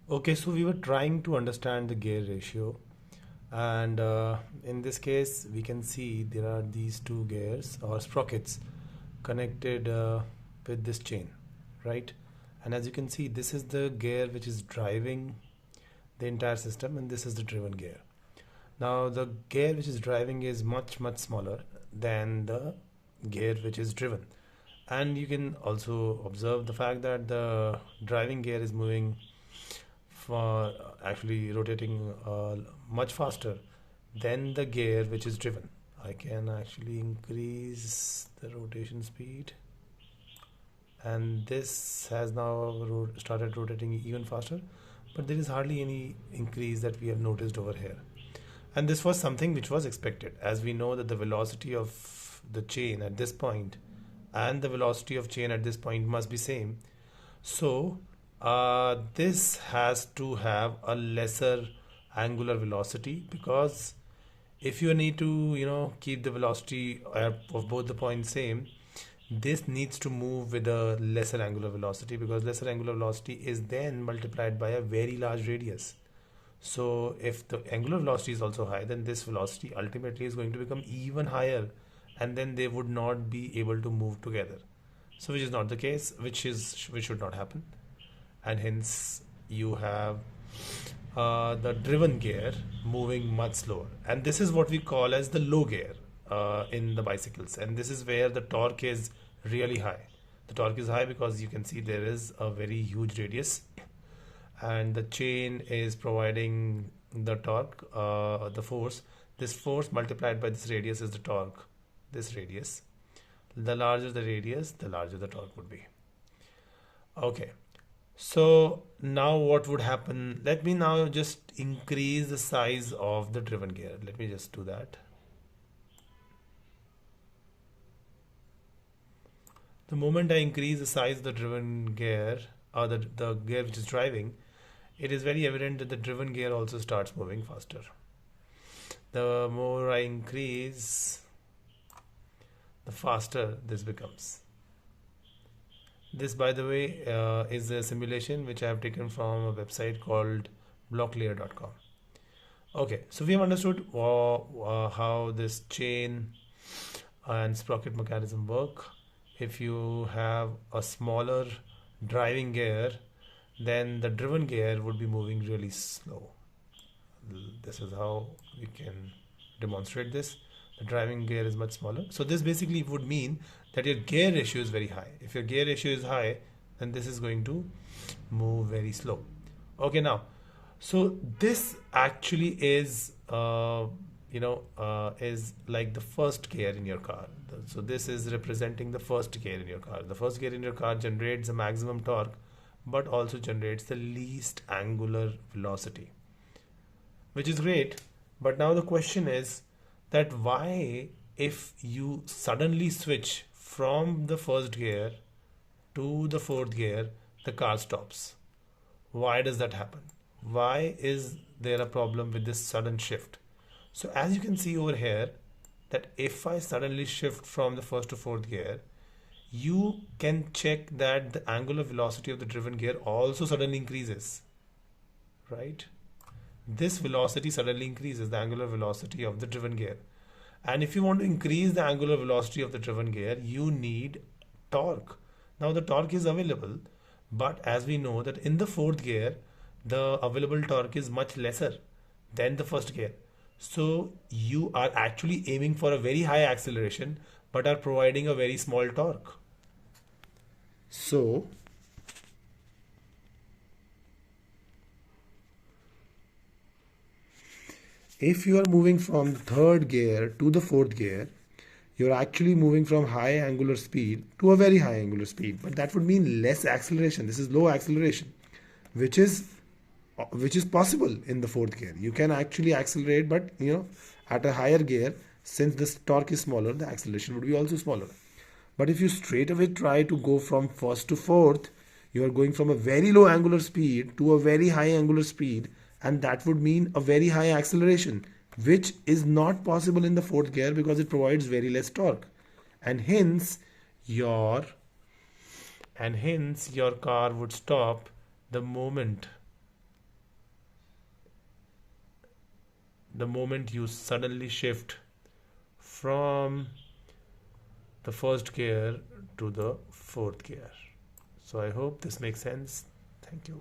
Okay, so we were trying to understand the gear ratio, and in this case, we can see there are these two gears or sprockets connected with this chain, right? And as you can see, this is the gear which is driving the entire system, and this is the driven gear. Now, the gear which is driving is much smaller than the gear which is driven, and you can also observe the fact that the driving gear is moving for actually rotating much faster than the gear which is driven. I can actually increase the rotation speed, and this has now started rotating even faster, but there is hardly any increase that we have noticed over here. And this was something which was expected, as we know that the velocity of the chain at this point and the velocity of chain at this point must be same. So this has to have a lesser angular velocity, because if you need to keep the velocity of both the points same, this needs to move with a lesser angular velocity, because lesser angular velocity is then multiplied by a very large radius. So if the angular velocity is also high, then this velocity ultimately is going to become even higher, and then they would not be able to move together. So which is not the case, which should not happen, and hence you have the driven gear moving much slower, and this is what we call as the low gear in the bicycles, and this is where the torque is really high. The torque is high because you can see there is a very huge radius, and the chain is providing the torque, the force. This force multiplied by this radius is the torque. This radius, the larger the radius, the larger the torque would be. Okay, so now what would happen? Let me now just increase the size of the driven gear. Let me just do that. The moment I increase the size of the driven gear, or the gear which is driving, it is very evident that the driven gear also starts moving faster. The more I increase, the faster this becomes. This, by the way, is a simulation which I have taken from a website called blocklayer.com. Okay, so we have understood how this chain and sprocket mechanism work. If you have a smaller driving gear, then the driven gear would be moving really slow. This is how we can demonstrate this. The driving gear is much smaller. So this basically would mean that your gear ratio is very high. If your gear ratio is high, then this is going to move very slow. Okay, now, so this actually is is like the first gear in your car. So this is representing the first gear in your car. The first gear in your car generates the maximum torque, but also generates the least angular velocity, which is great. But now the question is that why, if you suddenly switch from the first gear to the fourth gear, the car stops? Why does that happen? Why is there a problem with this sudden shift? So as you can see over here, that if I suddenly shift from the first to fourth gear, you can check that the angular velocity of the driven gear also suddenly increases, right? This velocity suddenly increases, the angular velocity of the driven gear. And if you want to increase the angular velocity of the driven gear, you need torque. Now the torque is available, but as we know that in the fourth gear, the available torque is much lesser than the first gear. So you are actually aiming for a very high acceleration, but are providing a very small torque. So if you are moving from the third gear to the fourth gear, you're actually moving from high angular speed to a very high angular speed, but that would mean less acceleration. This is low acceleration, which is possible in the fourth gear. You can actually accelerate, but at a higher gear, since this torque is smaller, the acceleration would be also smaller. But if you straight away try to go from first to fourth, you are going from a very low angular speed to a very high angular speed, and that would mean a very high acceleration, which is not possible in the fourth gear because it provides very less torque, and hence your car would stop the moment the moment you suddenly shift from the first gear to the fourth gear. So I hope this makes sense. Thank you.